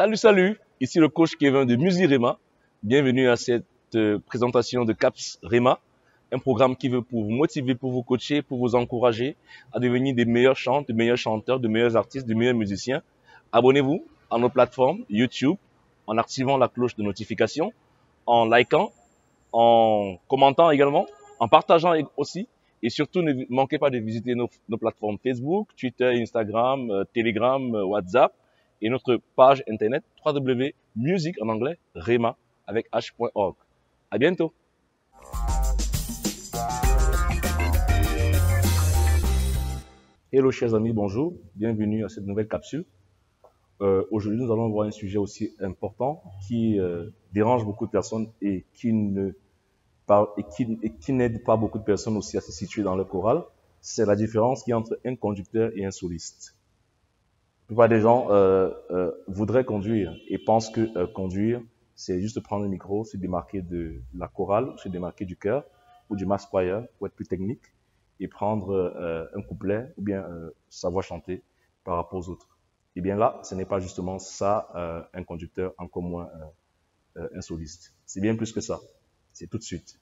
Salut, salut, ici le coach Kevin de Musirema. Bienvenue à cette présentation de CAPS Rema, un programme qui veut pour vous motiver, pour vous coacher, pour vous encourager à devenir des meilleurs chanteurs, de meilleurs chanteurs, de meilleurs artistes, de meilleurs musiciens. Abonnez-vous à nos plateformes YouTube en activant la cloche de notification, en likant, en commentant également, en partageant aussi. Et surtout, ne manquez pas de visiter nos plateformes Facebook, Twitter, Instagram, Telegram, WhatsApp et notre page internet www.music en anglais, Rema avec h.org. À bientôt. Hello chers amis, bonjour. Bienvenue à cette nouvelle capsule. Aujourd'hui, nous allons voir un sujet aussi important qui dérange beaucoup de personnes et qui n'aide pas beaucoup de personnes aussi à se situer dans le choral. C'est la différence qu'il y a entre un conducteur et un soliste. La plupart des gens voudraient conduire et pensent que conduire, c'est juste prendre le micro, se démarquer de la chorale, se démarquer du chœur ou du mass choir, pour être plus technique, et prendre un couplet ou bien sa voix chantée par rapport aux autres. Et bien là, ce n'est pas justement ça un conducteur, encore moins un soliste. C'est bien plus que ça. C'est tout de suite.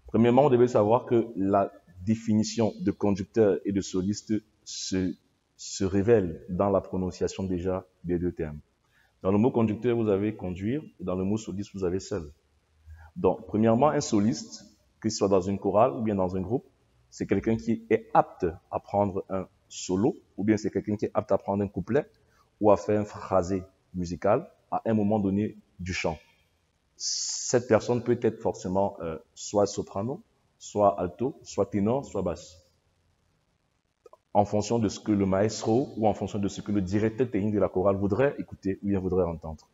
Premièrement, vous devez savoir que la définition de conducteur et de soliste se révèle dans la prononciation déjà des deux termes. Dans le mot conducteur, vous avez conduire, et dans le mot soliste, vous avez seul. Donc, premièrement, un soliste, que ce soit dans une chorale ou bien dans un groupe, c'est quelqu'un qui est apte à prendre un solo, ou bien c'est quelqu'un qui est apte à prendre un couplet, ou à faire un phrasé musical à un moment donné du chant. Cette personne peut être forcément soit soprano, soit alto, soit ténor, soit basse. En fonction de ce que le maestro ou en fonction de ce que le directeur technique de la chorale voudrait écouter ou bien voudrait entendre.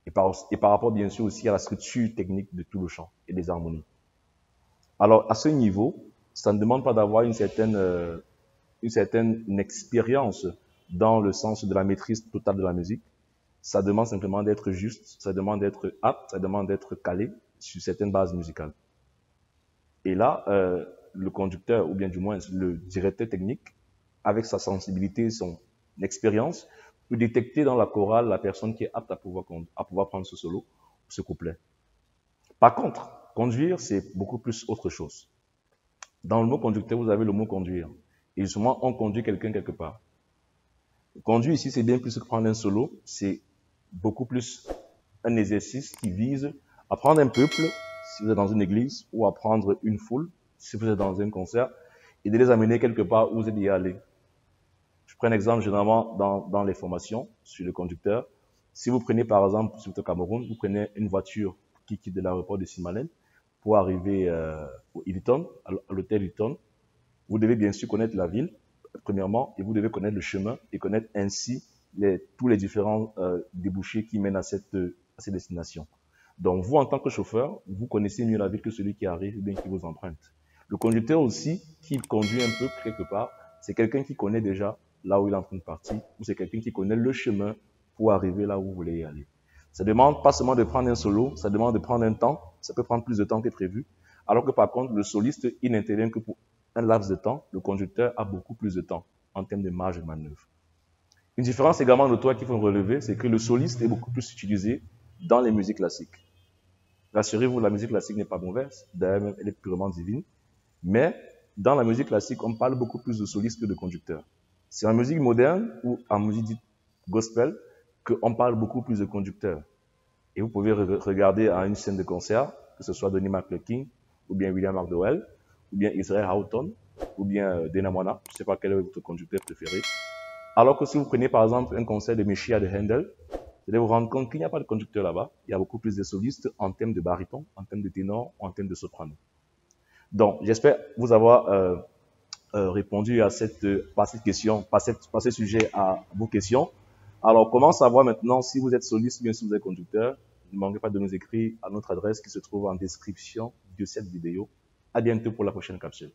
Et par rapport bien sûr aussi à la structure technique de tout le chant et des harmonies. Alors à ce niveau, ça ne demande pas d'avoir une certaine expérience dans le sens de la maîtrise totale de la musique. Ça demande simplement d'être juste, ça demande d'être apte, ça demande d'être calé sur certaines bases musicales. Et là, le conducteur, ou bien du moins le directeur technique, avec sa sensibilité et son expérience, peut détecter dans la chorale la personne qui est apte à pouvoir prendre ce solo, ce couplet. Par contre, conduire, c'est beaucoup plus autre chose. Dans le mot conducteur, vous avez le mot conduire. Et justement, on conduit quelqu'un quelque part. Conduire ici, c'est bien plus que prendre un solo, c'est beaucoup plus un exercice qui vise à prendre un peuple, si vous êtes dans une église, ou à prendre une foule, si vous êtes dans un concert, et de les amener quelque part où vous êtes déjà allé. Je prends un exemple généralement dans les formations sur le conducteur. Si vous prenez par exemple, sur le Cameroun, vous prenez une voiture qui quitte de l'aéroport de Simalène pour arriver au Hilton, à l'hôtel Hilton, vous devez bien sûr connaître la ville, premièrement, et vous devez connaître le chemin et connaître ainsi tous les différents débouchés qui mènent à cette destination. Donc, vous, en tant que chauffeur, vous connaissez mieux la ville que celui qui arrive ou bien qui vous emprunte. Le conducteur aussi, qui conduit un peu quelque part, c'est quelqu'un qui connaît déjà là où il est en train de partir, ou c'est quelqu'un qui connaît le chemin pour arriver là où vous voulez y aller. Ça demande pas seulement de prendre un solo, ça demande de prendre un temps, ça peut prendre plus de temps que prévu, alors que par contre, le soliste, il n'intervient que pour un laps de temps, le conducteur a beaucoup plus de temps en termes de marge de manœuvre. Une différence également notoire qu'il faut relever, c'est que le soliste est beaucoup plus utilisé dans les musiques classiques. Rassurez-vous, la musique classique n'est pas mauvaise, d'ailleurs même elle est purement divine, mais dans la musique classique, on parle beaucoup plus de soliste que de conducteur. C'est en musique moderne ou en musique dite gospel qu'on parle beaucoup plus de conducteur. Et vous pouvez regarder à une scène de concert, que ce soit Donnie McClurkin, ou bien William McDowell, ou bien Israel Houghton, ou bien Dana Mona, je ne sais pas quel est votre conducteur préféré. Alors que si vous prenez par exemple un concert de Messiah de Handel, vous allez vous rendre compte qu'il n'y a pas de conducteur là-bas. Il y a beaucoup plus de solistes en termes de baryton, en termes de ténor, en termes de soprano. Donc, j'espère vous avoir répondu par ce sujet à vos questions. Alors, comment savoir maintenant si vous êtes soliste ou bien si vous êtes conducteur? Ne manquez pas de nous écrire à notre adresse qui se trouve en description de cette vidéo. À bientôt pour la prochaine capsule.